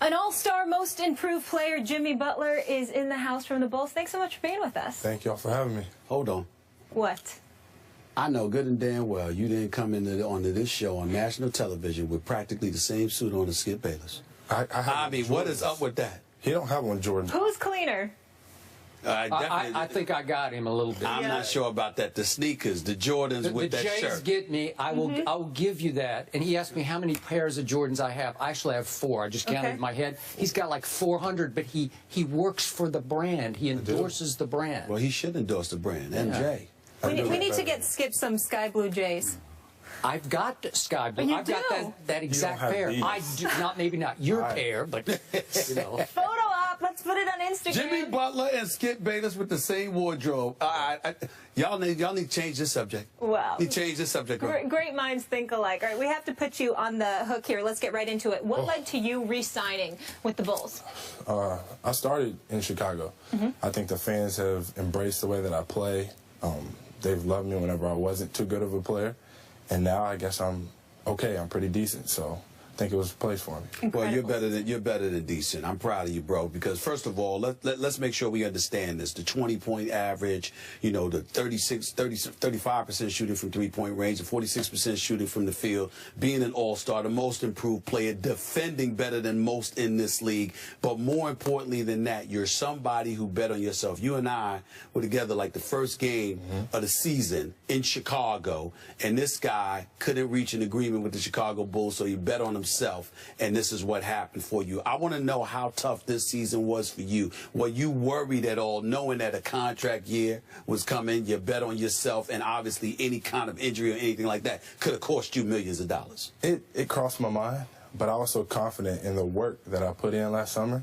An all-star most improved player, Jimmy Butler, is in the house from the Bulls. Thanks so much for being with us. Thank y'all for having me. Hold on. What? I know good and damn well you didn't come onto this show on national television with practically the same suit on as Skip Bayless. I mean, what is up with that? He don't have one, Jordan. Who's cleaner? I think I got him a little bit. I'm not sure about that. The sneakers, the Jordans with that Jays shirt. Get me. I will give you that. And he asked me how many pairs of Jordans I have. I actually have 4. I just counted in my head. He's got like 400, but he works for the brand. He endorses the brand. Well, he should endorse the brand. MJ. We need to get Skip some sky blue Jays. I've got sky blue. I've got that exact pair. These. I do not, maybe not your pair, but you know. Photo op. Let's put it on Instagram. Jimmy Butler and Skip Bayless with the same wardrobe. Y'all need to change this subject. Wow. You change this subject. Great minds think alike. All right, we have to put you on the hook here. Let's get right into it. What led to you re-signing with the Bulls? I started in Chicago. I think the fans have embraced the way that I play. They've loved me whenever I wasn't too good of a player. And now I guess I'm okay. I'm pretty decent. So I think it was a place for me. Incredible. Well, you're better than decent. I'm proud of you, bro. Because first of all, let's make sure we understand this. The 20-point average, you know, the 35% shooting from three-point range, the 46% shooting from the field, being an all-star, the most improved player, defending better than most in this league. But more importantly than that, you're somebody who bet on yourself. You and I were together like the first game of the season in Chicago, and this guy couldn't reach an agreement with the Chicago Bulls, so he bet on himself, and this is what happened for you. I want to know how tough this season was for you. Were you worried at all, knowing that a contract year was coming, you bet on yourself, and obviously any kind of injury or anything like that could have cost you millions of dollars? It crossed my mind, but I was so confident in the work that I put in last summer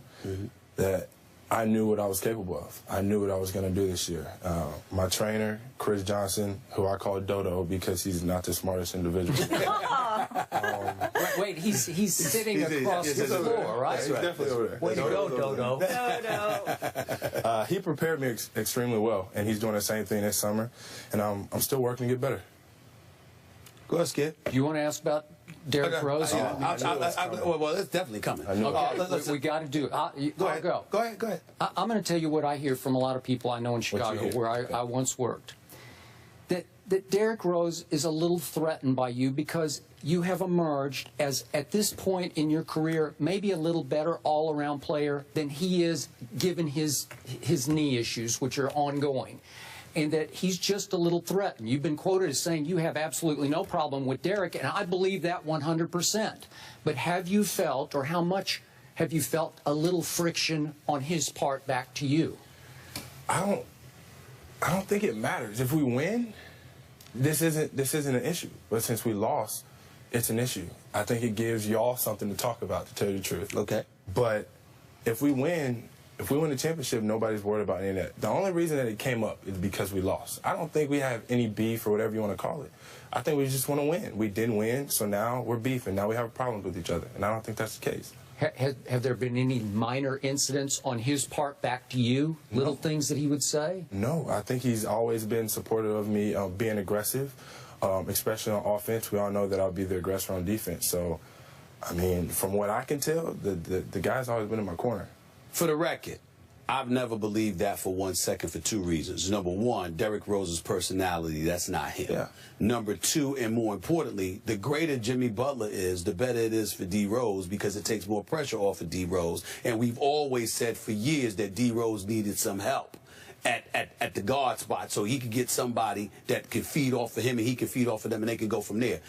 that I knew what I was capable of. I knew what I was going to do this year. My trainer, Chris Johnson, who I call Dodo because he's not the smartest individual. Wait, he's sitting across the floor, right? He's definitely over there. Way to go, Dodo. No. He prepared me extremely well, and he's doing the same thing this summer, and I'm still working to get better. Go ahead, Skip. Do you want to ask about Derrick Rose? Well, it's definitely coming. Okay, we got to do it. Go ahead. I'm going to tell you what I hear from a lot of people I know in Chicago, where I once worked. That Derrick Rose is a little threatened by you because you have emerged as, at this point in your career, maybe a little better all-around player than he is, given his knee issues, which are ongoing. And that he's just a little threatened. You've been quoted as saying you have absolutely no problem with Derrick, and I believe that 100%. But have you felt, or how much have you felt, a little friction on his part back to you? I don't think it matters. If we win, this isn't an issue. But since we lost, it's an issue. I think it gives y'all something to talk about, to tell you the truth. Okay. But if we win the championship, nobody's worried about any of that. The only reason that it came up is because we lost. I don't think we have any beef or whatever you want to call it. I think we just want to win. We didn't win, so now we're beefing. Now we have problems with each other, and I don't think that's the case. Have there been any minor incidents on his part back to you? No. Little things that he would say? No, I think he's always been supportive of me being aggressive, especially on offense. We all know that I'll be the aggressor on defense. So, I mean, from what I can tell, the guy's always been in my corner. For the record, I've never believed that for 1 second for 2 reasons. Number one, Derrick Rose's personality, that's not him. Yeah. Number two, and more importantly, the greater Jimmy Butler is, the better it is for D. Rose because it takes more pressure off of D. Rose. And we've always said for years that D. Rose needed some help at the guard spot so he could get somebody that could feed off of him and he could feed off of them and they could go from there.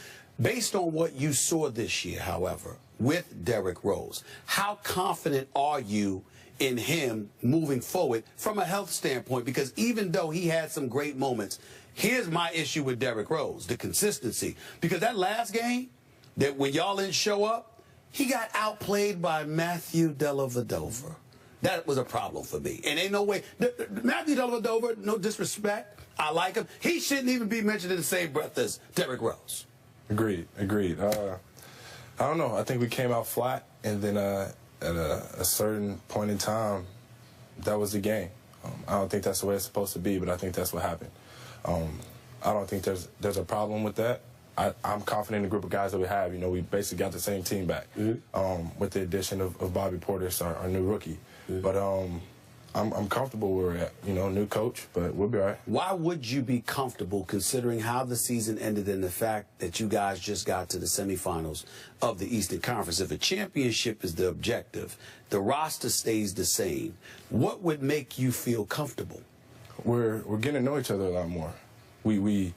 Based on what you saw this year, however, with Derrick Rose, how confident are you in him moving forward from a health standpoint? Because even though he had some great moments, here's my issue with Derrick Rose, the consistency. Because that last game, that when y'all didn't show up, he got outplayed by Matthew Dellavedova. That was a problem for me. And ain't no way. Matthew Dellavedova, no disrespect, I like him. He shouldn't even be mentioned in the same breath as Derrick Rose. Agreed. I don't know. I think we came out flat, and then at a certain point in time, that was the game. I don't think that's the way it's supposed to be, but I think that's what happened. I don't think there's a problem with that. I'm confident in the group of guys that we have. You know, we basically got the same team back with the addition of Bobby Portis, our new rookie. But I'm comfortable where we're at. You know, new coach, but we'll be all right. Why would you be comfortable considering how the season ended and the fact that you guys just got to the semifinals of the Eastern Conference? If a championship is the objective, the roster stays the same. What would make you feel comfortable? We're getting to know each other a lot more. We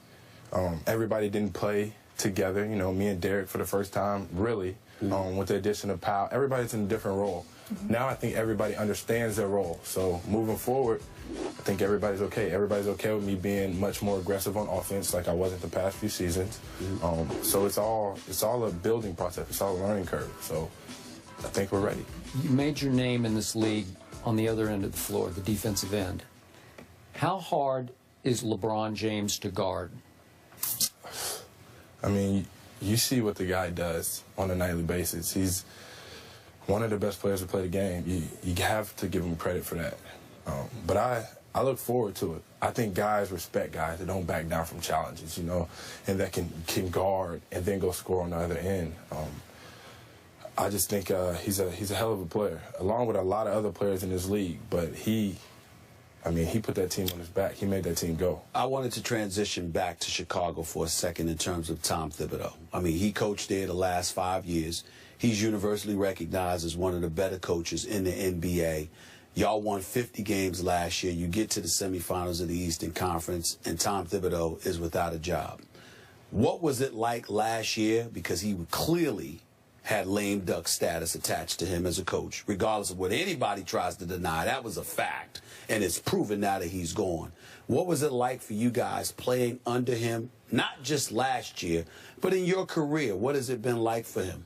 everybody didn't play together. You know, me and Derek for the first time, really, with the addition of Powell. Everybody's in a different role. Now I think everybody understands their role. So moving forward, I think everybody's okay. Everybody's okay with me being much more aggressive on offense like I wasn't the past few seasons. So it's all a building process. It's all a learning curve. So I think we're ready. You made your name in this league on the other end of the floor, the defensive end. How hard is LeBron James to guard? I mean, you see what the guy does on a nightly basis. He's one of the best players to play the game. You have to give him credit for that. But I look forward to it. I think guys respect guys that don't back down from challenges, you know, and that can guard and then go score on the other end. I just think he's a hell of a player, along with a lot of other players in this league. But he put that team on his back. He made that team go. I wanted to transition back to Chicago for a second in terms of Tom Thibodeau. I mean, he coached there the last 5 years. He's universally recognized as one of the better coaches in the NBA. Y'all won 50 games last year. You get to the semifinals of the Eastern Conference, and Tom Thibodeau is without a job. What was it like last year? Because he clearly had lame duck status attached to him as a coach, regardless of what anybody tries to deny. That was a fact, and it's proven now that he's gone. What was it like for you guys playing under him, not just last year, but in your career? What has it been like for him,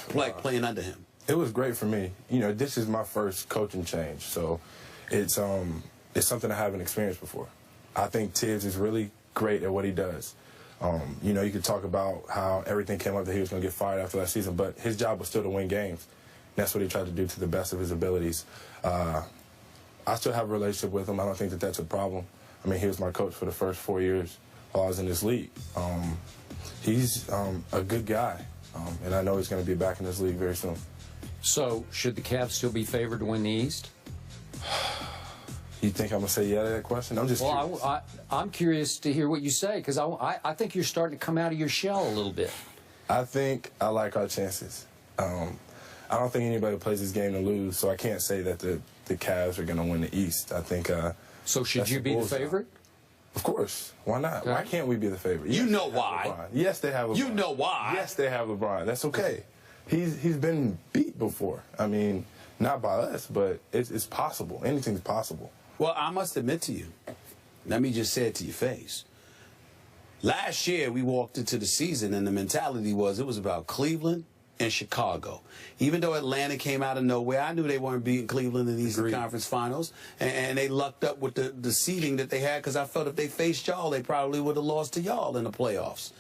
playing under him? It was great for me. You know, this is my first coaching change, so it's something I haven't experienced before. I think Tibbs is really great at what he does. You know, you could talk about how everything came up that he was going to get fired after last season, but his job was still to win games. That's what he tried to do to the best of his abilities. I still have a relationship with him. I don't think that that's a problem. I mean, he was my coach for the first 4 years while I was in this league. He's a good guy, and I know he's going to be back in this league very soon. So, should the Cavs still be favored to win the East? You think I'm going to say yeah to that question? I'm just curious. Well, I'm curious to hear what you say, because I think you're starting to come out of your shell a little bit. I think I like our chances. I don't think anybody plays this game to lose, so I can't say that the Cavs are going to win the East. I think so should you be the favorite? Of course. Why not? Okay. Why can't we be the favorite? You Yes, know why. LeBron. Yes, they have LeBron. You know why. Yes, they have LeBron. That's okay. He's been beat before. I mean, not by us, but it's possible. Anything's possible. Well, I must admit to you, let me just say it to your face. Last year, we walked into the season, and the mentality was it was about Cleveland and Chicago. Even though Atlanta came out of nowhere, I knew they weren't beating Cleveland in the Eastern Conference Finals, and they lucked up with the seeding that they had, because I felt if they faced y'all, they probably would have lost to y'all in the playoffs.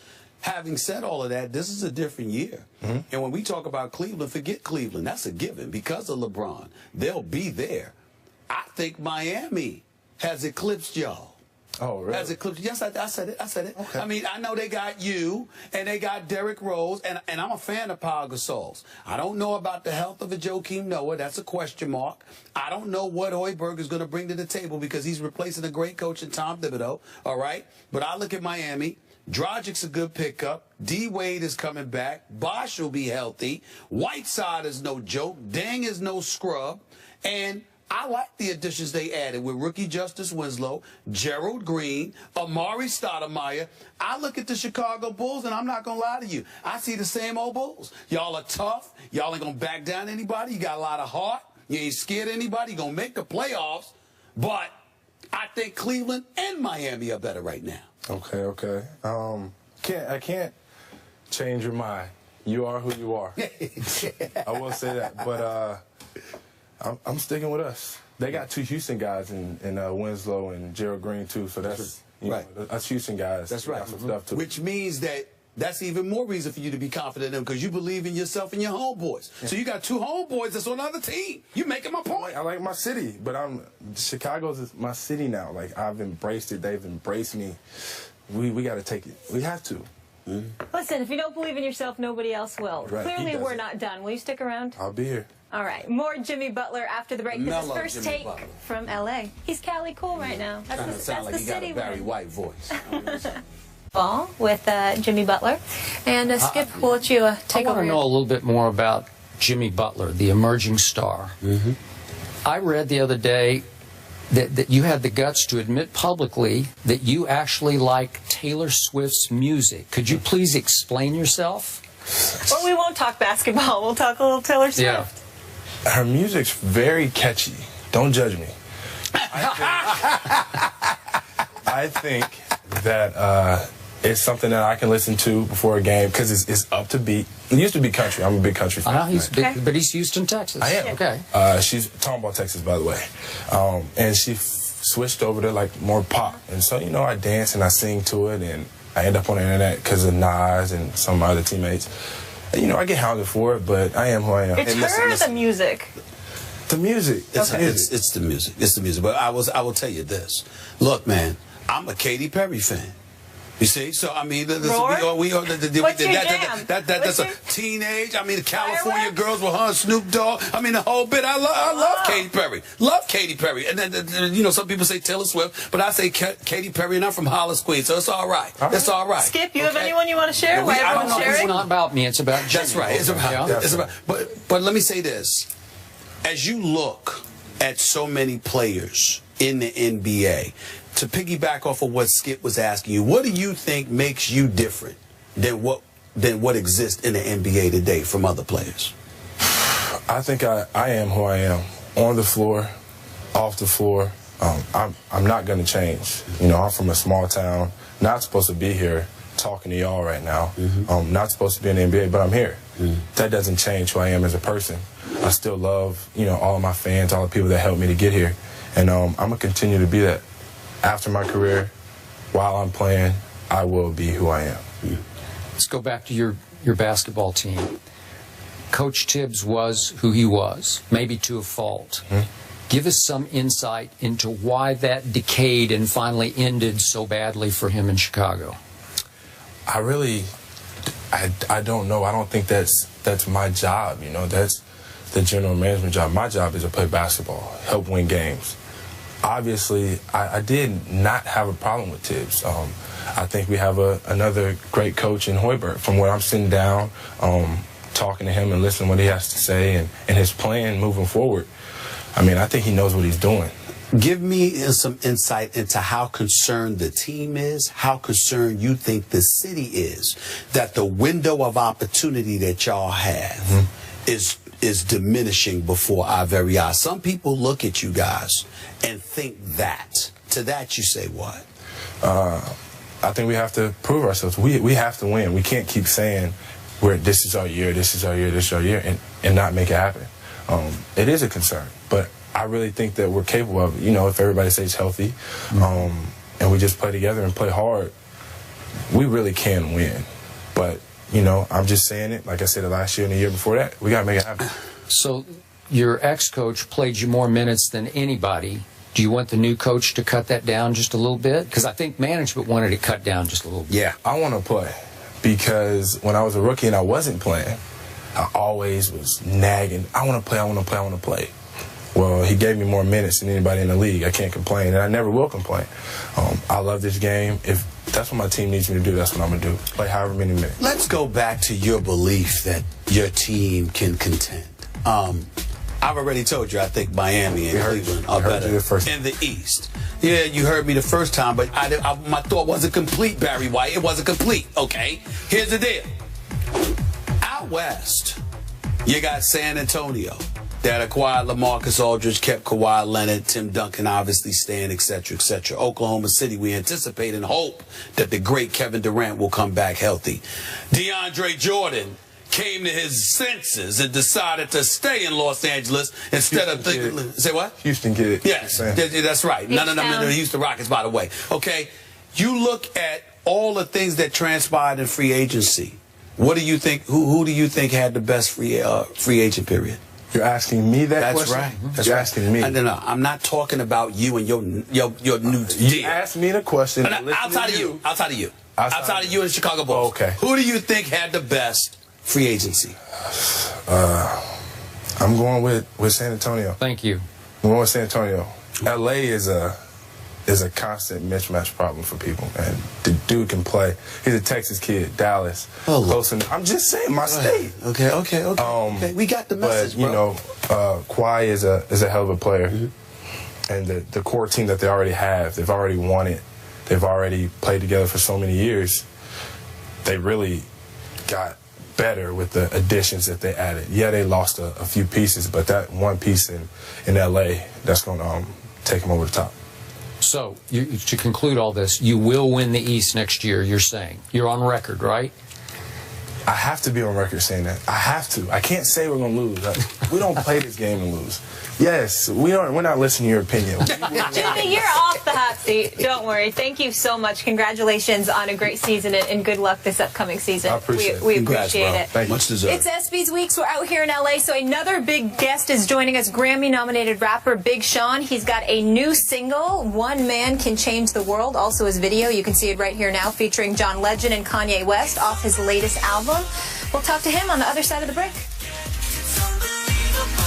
Having said all of that, this is a different year. And when we talk about Cleveland, forget Cleveland. That's a given because of LeBron. They'll be there. I think Miami has eclipsed y'all. Oh, really? Has eclipsed. Yes, I said it. I said it. Okay. I mean, I know they got you, and they got Derrick Rose, and I'm a fan of Pau Gasol's. I don't know about the health of a Joakim Noah. That's a question mark. I don't know what Hoiberg is going to bring to the table, because he's replacing a great coach in Tom Thibodeau, all right? But I look at Miami. Dragic's a good pickup. D-Wade is coming back. Bosh will be healthy. Whiteside is no joke. Deng is no scrub. And I like the additions they added with rookie Justice Winslow, Gerald Green, Amari Stoudemire. I look at the Chicago Bulls, and I'm not going to lie to you. I see the same old Bulls. Y'all are tough. Y'all ain't going to back down anybody. You got a lot of heart. You ain't scared of anybody. You're going to make the playoffs. But I think Cleveland and Miami are better right now. Okay. I can't change your mind. You are who you are. I will say that, but I'm sticking with us. They got two Houston guys in Winslow and Gerald Green too, so that's right. Us Houston guys. That's right. Got some stuff too. Which means that's even more reason for you to be confident in them, because you believe in yourself and your homeboys. Yeah. So you got two homeboys that's on another team. You making my point. I like my city, but Chicago's my city now. Like, I've embraced it. They've embraced me. We got to take it. We have to. Listen, if you don't believe in yourself, nobody else will. Right, Clearly, we're not done. Will you stick around? I'll be here. All right. More Jimmy Butler after the break. This is Mellow First Jimmy Take Butler. from L.A. He's Cali cool right now. That's Kind the, of sound that's like the he got city a Barry we're in. White voice. Ball with Jimmy Butler. And Skip, we'll let you take I over. want to know a little bit more about Jimmy Butler, the emerging star. I read the other day that you had the guts to admit publicly that you actually like Taylor Swift's music. Could you please explain yourself? Well, we won't talk basketball. We'll talk a little Taylor Swift. Yeah. Her music's very catchy. Don't judge me. I think that it's something that I can listen to before a game because it's up to beat. It used to be country. I'm a big country fan. I know he's big, Okay. but he's Houston, Texas. I am. Okay. She's talking about Texas, by the way. And she switched over to like more pop. And so, I dance and I sing to it, and I end up on the internet because of Nas and some of my other teammates. And, I get hounded for it, but I am who I am. It's And her or listen. the music? The music. It's the music. It's the music. But I will tell you this. Look, man, I'm a Katy Perry fan. You see? So, I mean, What's your jam? that's a What's your- teenage. I mean, the California Fireworks? girls with her and Snoop Dogg. I mean, the whole bit. I love Katy Perry. Love Katy Perry. And then, some people say Taylor Swift, but I say Katy Perry, and I'm from Hollis, Queens, so it's all right. It's all right. Skip, you have Okay? anyone you want to share? Yeah, Why I don't everyone's know. It's sharing? not about me. It's about Jimmy. That's right. It's about. Yeah. It's about. But let me say this: as you look at so many players in the NBA, to piggyback off of what Skip was asking you, what do you think makes you different than what exists in the NBA today from other players? I think I am who I am. On the floor, off the floor. I'm not going to change. I'm from a small town, not supposed to be here talking to y'all right now. Not supposed to be in the NBA, but I'm here. That doesn't change who I am as a person. I still love, all of my fans, all the people that helped me to get here. And I'm going to continue to be that. After my career, while I'm playing, I will be who I am. Let's go back to your basketball team. Coach Tibbs was who he was, maybe to a fault. Give us some insight into why that decayed and finally ended so badly for him in Chicago. I don't know. I don't think that's my job. That's the general management job. My job is to play basketball, help win games. Obviously, I did not have a problem with Tibbs. I think we have another great coach in Hoiberg. From where I'm sitting down, talking to him and listening to what he has to say and his plan moving forward, I think he knows what he's doing. Give me some insight into how concerned the team is, how concerned you think the city is that the window of opportunity that y'all have is diminishing before our very eyes. Some people look at you guys and think that. To that you say what? I think we have to prove ourselves. We have to win. We can't keep saying this is our year, this is our year, this is our year, and not make it happen. It is a concern, but I really think that we're capable of it. If everybody stays healthy and we just play together and play hard, we really can win. But, I'm just saying it, like I said, last year and the year before that, we got to make it happen. So your ex-coach played you more minutes than anybody. Do you want the new coach to cut that down just a little bit? Because I think management wanted it cut down just a little bit. Yeah, I want to play because when I was a rookie and I wasn't playing, I always was nagging, I want to play, I want to play, I want to play. Well, he gave me more minutes than anybody in the league. I can't complain, and I never will complain. I love this game. If that's what my team needs me to do, that's what I'm going to do. Play however many minutes. Let's go back to your belief that your team can contend. I've already told you I think Miami and Cleveland are better in the East. Yeah, you heard me the first time, but my thought wasn't complete, Barry White. It wasn't complete, okay? Here's the deal. Out West, you got San Antonio that acquired LaMarcus Aldridge, kept Kawhi Leonard, Tim Duncan obviously staying, etc., etc. Oklahoma City, we anticipate and hope that the great Kevin Durant will come back healthy. DeAndre Jordan came to his senses and decided to stay in Los Angeles instead of thinking. Say what? Houston kid. Yes, that's right. No, the Houston Rockets, by the way. Okay, you look at all the things that transpired in free agency. What do you think? Who do you think had the best free agent period? You're asking me that question? That's right. That's You're right. asking me. No, I'm not talking about you and your new You deal. asked me the question. Outside of you. Outside of you and the Chicago Bulls. Okay. Who do you think had the best free agency? I'm going with San Antonio. Thank you. I'm going with San Antonio. LA is a constant mismatch problem for people, man. The dude can play. He's a Texas kid, Dallas. Oh, close enough. I'm just saying, my state. Okay. We got the message, but, you know, Kawhi is a hell of a player. Mm-hmm. And the core team that they already have, they've already won it. They've already played together for so many years. They really got better with the additions that they added. Yeah, they lost a few pieces, but that one piece in LA, that's going to take them over the top. So, to conclude all this, you will win the East next year, you're saying. You're on record, right? I have to be on record saying that. I have to. I can't say we're going to lose. We don't play this game and lose. Yes, we're not listening to your opinion. Jimmy, you're off the hot seat. Don't worry. Thank you so much. Congratulations on a great season and good luck this upcoming season. I appreciate it. We Congrats, appreciate bro. it. Thank you. Much deserved. It's ESPY's Weeks. We're out here in LA, so another big guest is joining us, Grammy-nominated rapper Big Sean. He's got a new single, One Man Can Change the World, also his video. You can see it right here now, featuring John Legend and Kanye West off his latest album. We'll talk to him on the other side of the break.